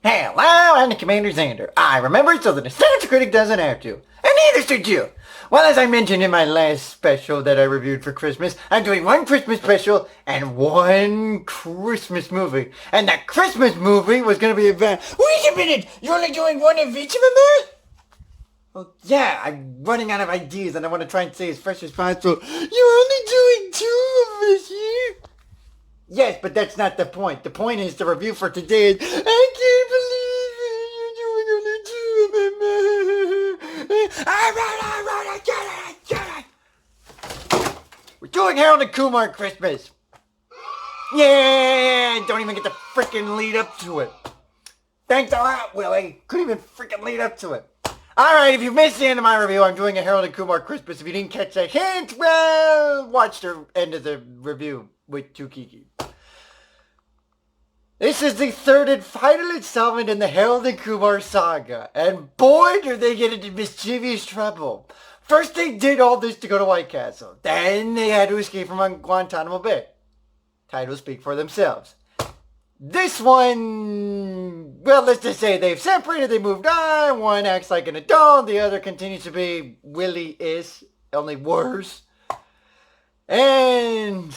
Hello, I'm the CommanderZander. I remember so the nostalgia critic doesn't have to. And neither should you. Well, as I mentioned in my last special that I reviewed for Christmas, I'm doing one Christmas special and one Christmas movie. And that Christmas movie was going to be about... Wait a minute! You're only doing one of each of them there? Well, yeah, I'm running out of ideas and I want to try and stay as fresh as possible. You're only doing two of this year? Yes, but that's not the point. The point is the review for today is... I can't believe you're doing only two of them. Alright, I get it. We're doing Harold and Kumar Christmas. Yeah, don't even get to freaking lead up to it. Thanks a lot, Willie. Couldn't even freaking lead up to it. Alright, if you missed the end of my review, I'm doing a Harold and Kumar Christmas. If you didn't catch that hint, well, watch the end of the review with Tukiki. This is the third and final installment in the Harold and Kumar saga, and boy do they get into mischievous trouble. First they did all this to go to White Castle, then they had to escape from Guantanamo Bay. Titles speak for themselves. This one, well, let's just say they've separated, they moved on, one acts like an adult, the other continues to be Willie-ish, only worse. And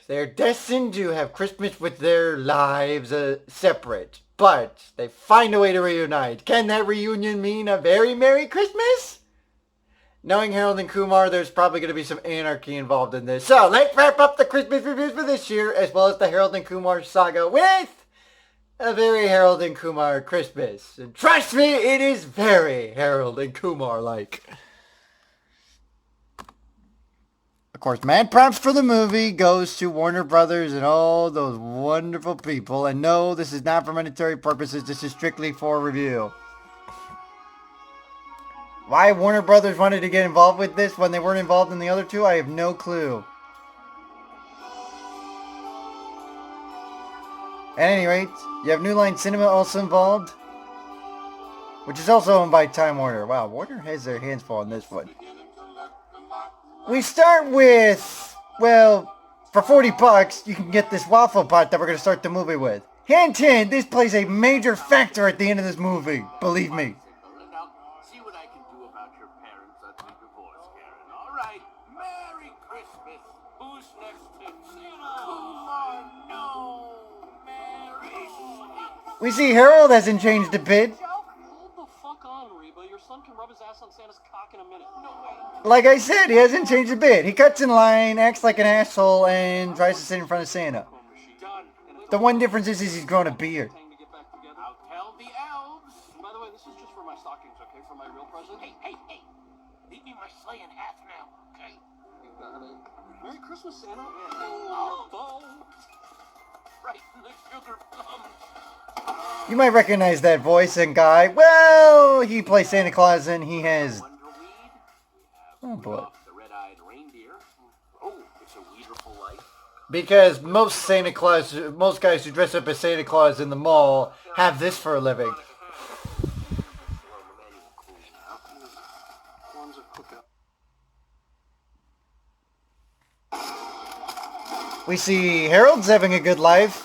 they're destined to have Christmas with their lives separate, but they find a way to reunite. Can that reunion mean a very Merry Christmas? Knowing Harold and Kumar, there's probably going to be some anarchy involved in this. So let's wrap up the Christmas reviews for this year, as well as the Harold and Kumar saga, with a very Harold and Kumar Christmas. And trust me, it is very Harold and Kumar-like. Of course, mad props for the movie goes to Warner Brothers and all those wonderful people. And no, this is not for monetary purposes. This is strictly for review. Why Warner Brothers wanted to get involved with this when they weren't involved in the other two, I have no clue. At any rate, you have New Line Cinema also involved, which is also owned by Time Warner. Wow, Warner has their hands full on this one. We start with, well, for 40 bucks, you can get this waffle pot that we're going to start the movie with. Hint, hint, this plays a major factor at the end of this movie, believe me. Now, see what I can do about your parents' ugly divorce, Karen. All right, Merry Christmas. Who's next to Santa? Kumar, no. Merry. We see Harold hasn't changed a bit. Hold the fuck on, Reba. Your son can rub his ass on Santa's cock in a minute. No way. Like I said, he hasn't changed a bit. He cuts in line, acts like an asshole, and tries to sit in front of Santa. The one difference is he's grown a beard. I'll tell the elves. By the way, this is just for my stockings, okay? For my real present. Hey. Meet me my sleigh in half now, okay? You got it. Merry Christmas, Santa. Oh. Right in the sugar plums. You might recognize that voice and guy. Well, he plays Santa Claus and he has... Oh boy. The red-eyed reindeer. Oh, it's a wonderful life. Because most guys who dress up as Santa Claus in the mall have this for a living. We see Harold's having a good life.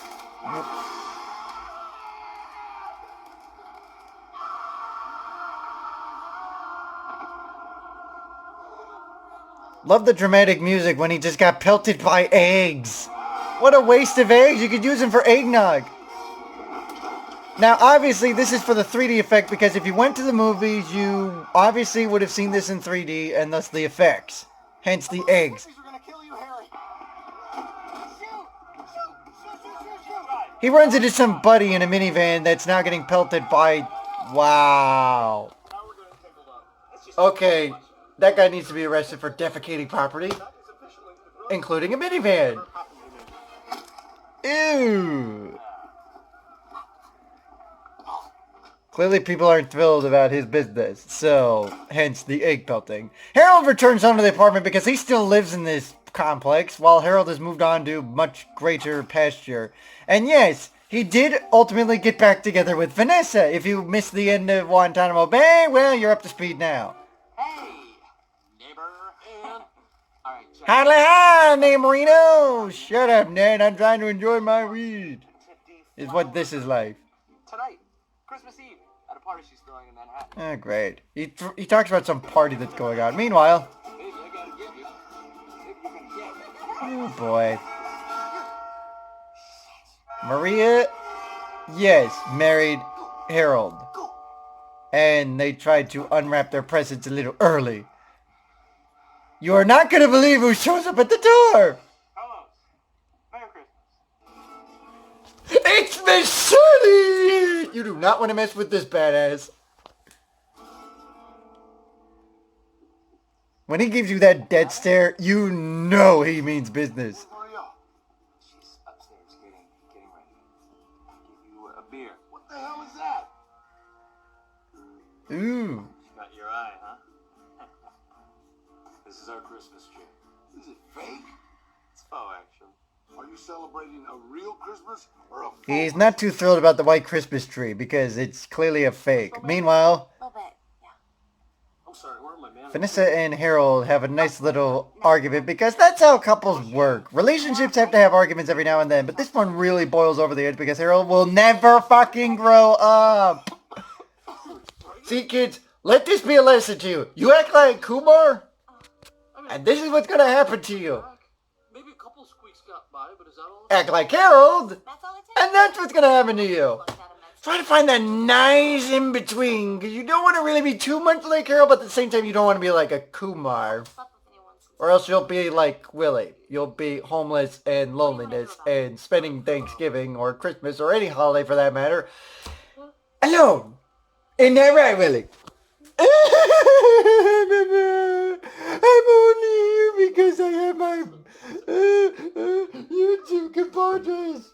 Love the dramatic music when he just got pelted by eggs. What a waste of eggs. You could use them for eggnog. Now, obviously, this is for the 3D effect because if you went to the movies, you obviously would have seen this in 3D and thus the effects. Hence the eggs. He runs into some buddy in a minivan that's now getting pelted by... Wow. Okay. That guy needs to be arrested for defecating property, including a minivan. Ew. Clearly people aren't thrilled about his business, so hence the egg pelting. Harold returns home to the apartment because he still lives in this complex, while Harold has moved on to much greater pasture. And yes, he did ultimately get back together with Vanessa. If you missed the end of Guantanamo Bay, well, you're up to speed now. Hi, name Marino. Shut up, Ned. I'm trying to enjoy my weed. Is what this is like. Tonight, Christmas Eve at a party she's throwing in Manhattan. Ah, great. He talks about some party that's going on. Meanwhile... Maybe I gotta get you. Maybe you're gonna get it. Oh, boy. Maria, yes, married Harold. And they tried to unwrap their presents a little early. You are not going to believe who shows up at the door! Hello. Merry Christmas. It's Miss Shirley! You do not want to mess with this badass. When he gives you that dead stare, you know he means business. Maria. She's upstairs getting ready. Give you a beer. What the hell is that? Ooh. Got your eye, huh? This is our Christmas tree. Is it fake? It's faux action. Are you celebrating a real Christmas or a fake? He's not too thrilled about the white Christmas tree because it's clearly a fake. Meanwhile, A little bit, yeah. I'm sorry, where are my manners? Vanessa and Harold have a nice little argument because that's how couples work. Relationships have to have arguments every now and then, but this one really boils over the edge because Harold will never fucking grow up. See, kids, let this be a lesson to you. You act like Kumar, and this is what's gonna happen to you. Maybe a couple squeaks got by, but is that all? Act like Harold, That's all it takes. and that's what's gonna happen to you. Looked at him and Try to find that nice in between, because you don't want to really be too much like Harold, but at the same time you don't want to be like a Kumar. slept with anyone since. Or else you'll be like Willie. You'll be homeless and loneliness and spending Thanksgiving or Christmas or any holiday for that matter alone. Isn't that right, Willie? I'm only here because I have my YouTube compadres.